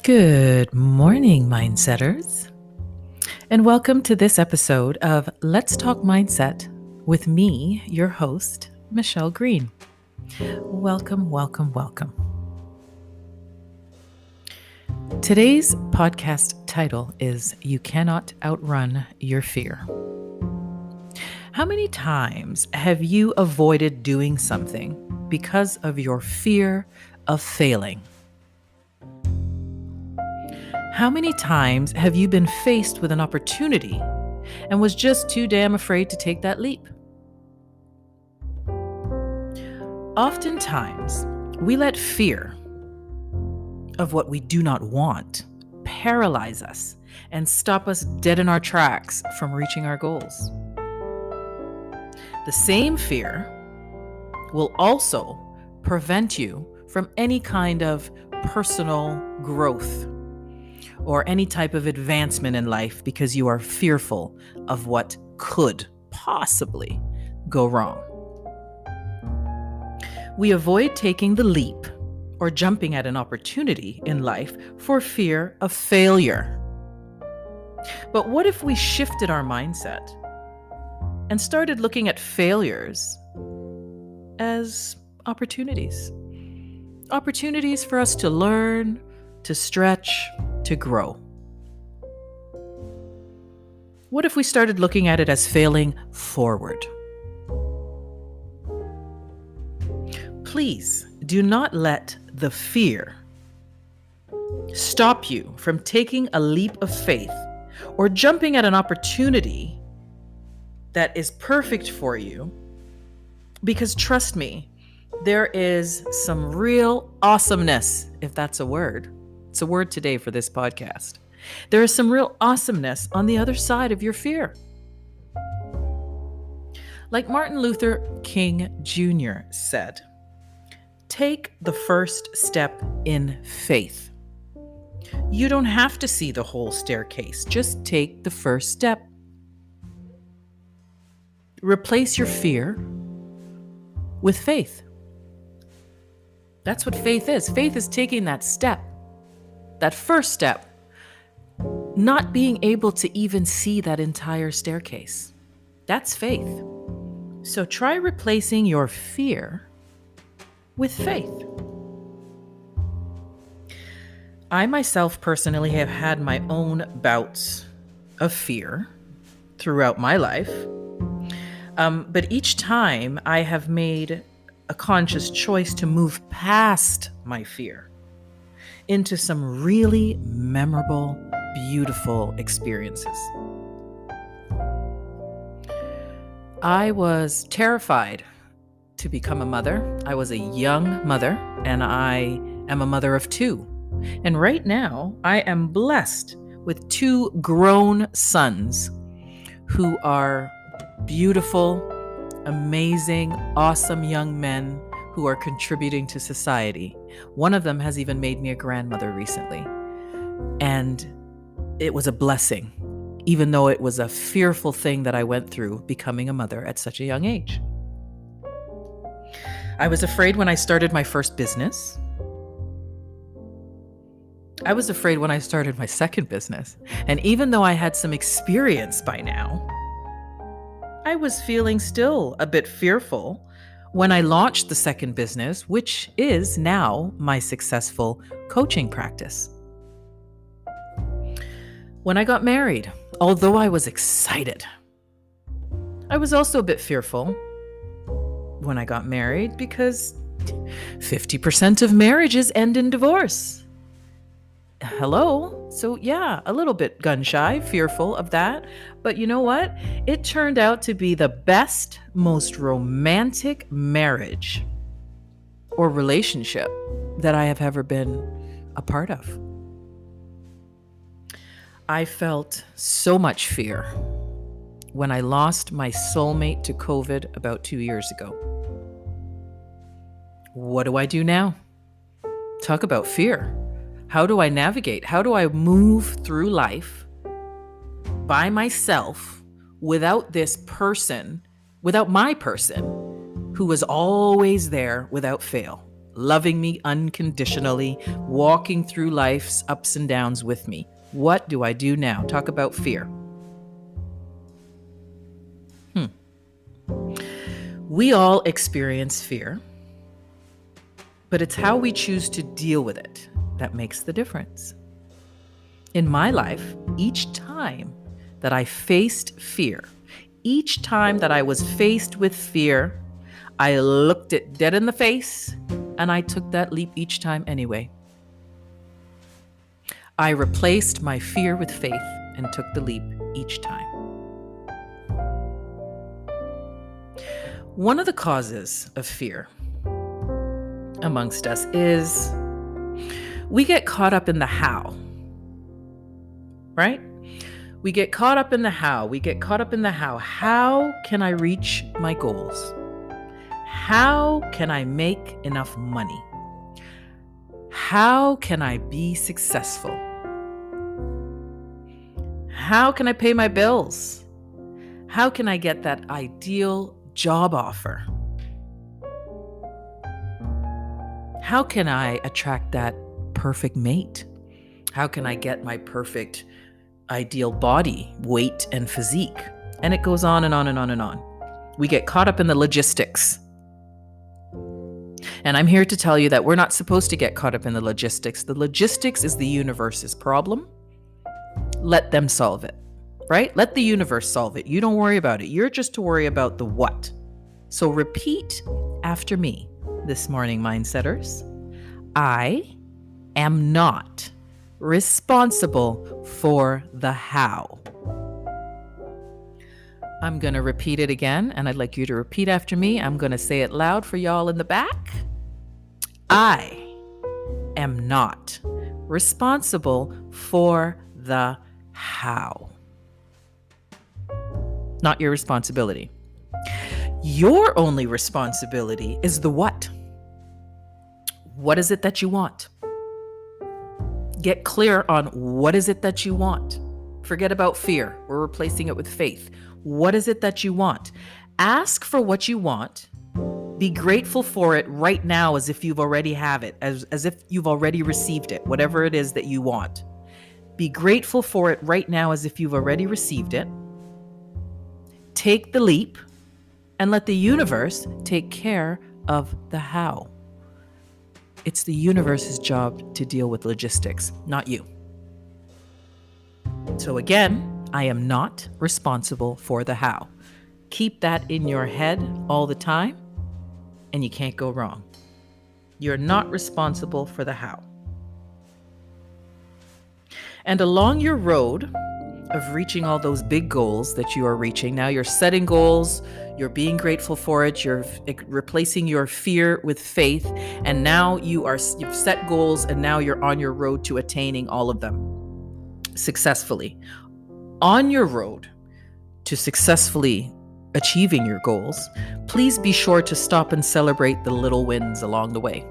Good morning, Mindsetters, and welcome to this episode of Let's Talk Mindset with me, your host, Michelle Green. Welcome, welcome, welcome. Today's podcast title is You Cannot Outrun Your Fear. How many times have you avoided doing something because of your fear of failing? How many times have you been faced with an opportunity and was just too damn afraid to take that leap? Oftentimes, we let fear of what we do not want paralyze us and stop us dead in our tracks from reaching our goals. The same fear will also prevent you from any kind of personal growth or any type of advancement in life because you are fearful of what could possibly go wrong. We avoid taking the leap or jumping at an opportunity in life for fear of failure. But what if we shifted our mindset and started looking at failures as opportunities? Opportunities for us to learn, to stretch, to grow. What if we started looking at it as failing forward? Please do not let the fear stop you from taking a leap of faith or jumping at an opportunity that is perfect for you, because trust me, there is some real awesomeness, if that's a word. It's a word today for this podcast. There is some real awesomeness on the other side of your fear. Like Martin Luther King Jr. said, take the first step in faith. You don't have to see the whole staircase. Just take the first step. Replace your fear with faith. That's what faith is. Faith is taking that step. That first step, not being able to even see that entire staircase. That's faith. So try replacing your fear with faith. I myself personally have had my own bouts of fear throughout my life. But each time I have made a conscious choice to move past my fear into some really memorable, beautiful experiences. I was terrified to become a mother. I was a young mother, and I am a mother of two. And right now, I am blessed with two grown sons who are beautiful, amazing, awesome young men who are contributing to society. One of them has even made me a grandmother recently. And it was a blessing, even though it was a fearful thing that I went through becoming a mother at such a young age. I was afraid when I started my first business. I was afraid when I started my second business. And even though I had some experience by now, I was feeling still a bit fearful when I launched the second business, which is now my successful coaching practice. When I got married, although I was excited, I was also a bit fearful when I got married because 50% of marriages end in divorce. Hello? So yeah, a little bit gun shy, fearful of that. But you know what? It turned out to be the best, most romantic marriage or relationship that I have ever been a part of. I felt so much fear when I lost my soulmate to COVID about 2 years ago. What do I do now? Talk about fear. How do I navigate? How do I move through life by myself without this person, without my person who was always there without fail? loving me unconditionally, walking through life's ups and downs with me. What do I do now? Talk about fear. We all experience fear, but it's how we choose to deal with it that makes the difference. In my life, each time that I faced fear, each time that I was faced with fear, I looked it dead in the face and I took that leap each time anyway. I replaced my fear with faith and took the leap each time. One of the causes of fear amongst us is we get caught up in the how, right? We get caught up in the how. We get caught up in the how. How can I reach my goals? How can I make enough money? How can I be successful? How can I pay my bills? How can I get that ideal job offer? How can I attract that perfect mate? How can I get my perfect ideal body, weight, and physique? And it goes on and on and on and on. We get caught up in the logistics. And I'm here to tell you that we're not supposed to get caught up in the logistics. The logistics is the universe's problem. Let them solve it, right? Let the universe solve it. You don't worry about it. You're just to worry about the what. So repeat after me this morning, Mindsetters. I am not responsible for the how. I'm going to repeat it again, and I'd like you to repeat after me. I'm going to say it loud for y'all in the back. I am not responsible for the how. Not your responsibility. Your only responsibility is the what. What is it that you want? Get clear on what is it that you want. Forget about fear. We're replacing it with faith. What is it that you want? Ask for what you want. Be grateful for it right now as if you've already have it, as if you've already received it, whatever it is that you want. Be grateful for it right now as if you've already received it. Take the leap and let the universe take care of the how. It's the universe's job to deal with logistics, not you. So again, I am not responsible for the how. Keep that in your head all the time, and you can't go wrong. You're not responsible for the how. And along your road of reaching all those big goals that you are reaching, now you're setting goals, you're being grateful for it, you're replacing your fear with faith, and now you've set goals, and now you're on your road to attaining all of them successfully. On your road to successfully achieving your goals, please be sure to stop and celebrate the little wins along the way.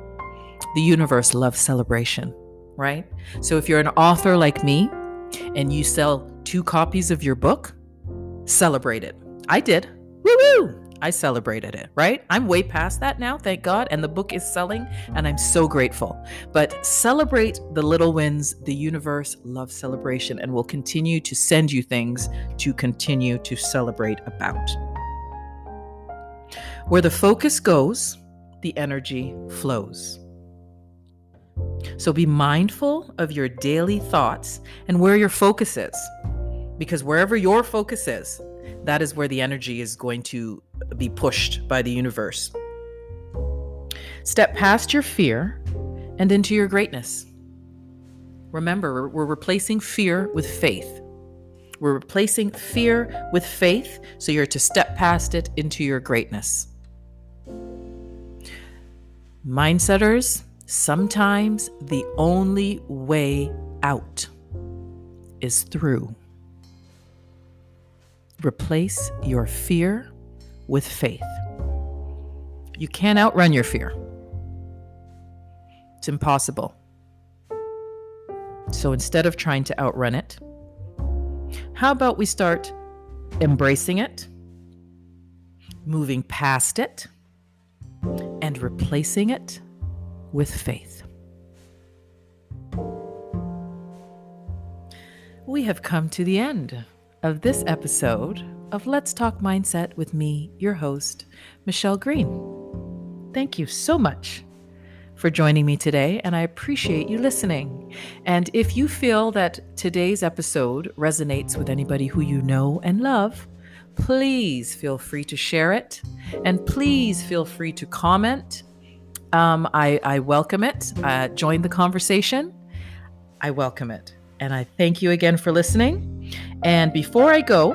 The universe loves celebration, right? So if you're an author like me and you sell 2 copies of your book, celebrate it. I did. Woo-woo! I celebrated it, right? I'm way past that now, thank God, and the book is selling, and I'm so grateful. But celebrate the little wins. The universe loves celebration and will continue to send you things to continue to celebrate about. Where the focus goes, the energy flows. So be mindful of your daily thoughts and where your focus is. Because wherever your focus is, that is where the energy is going to be pushed by the universe. Step past your fear and into your greatness. Remember, we're replacing fear with faith. We're replacing fear with faith, so you're to step past it into your greatness. Mindsetters, sometimes the only way out is through. Replace your fear with faith. You can't outrun your fear. It's impossible. So instead of trying to outrun it, how about we start embracing it, moving past it, and replacing it with faith. We have come to the end of this episode of Let's Talk Mindset with me, your host, Michelle Green. Thank you so much for joining me today, and I appreciate you listening. And if you feel that today's episode resonates with anybody who you know and love, please feel free to share it, and please feel free to comment. I welcome it. Join the conversation. I welcome it. And I thank you again for listening. And before I go,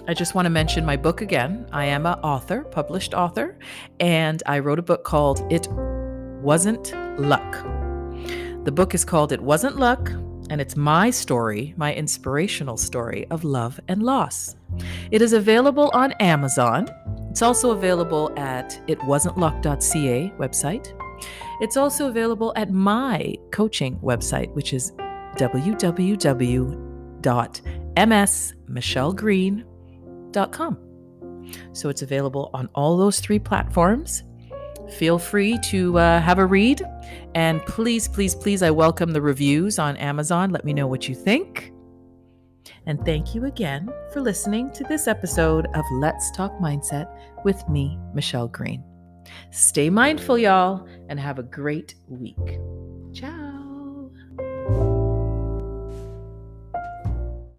I just want to mention my book again. I am an author, published author, and I wrote a book called It Wasn't Luck. The book is called It Wasn't Luck, and it's my story, my inspirational story of love and loss. It is available on Amazon. It's also available at itwasn'tluck.ca website. It's also available at my coaching website, which is www.msmichellegreen.com. So it's available on all those 3 platforms. Feel free to have a read. And please, please, please, I welcome the reviews on Amazon. Let me know what you think. And thank you again for listening to this episode of Let's Talk Mindset with me, Michelle Green. Stay mindful, y'all, and have a great week.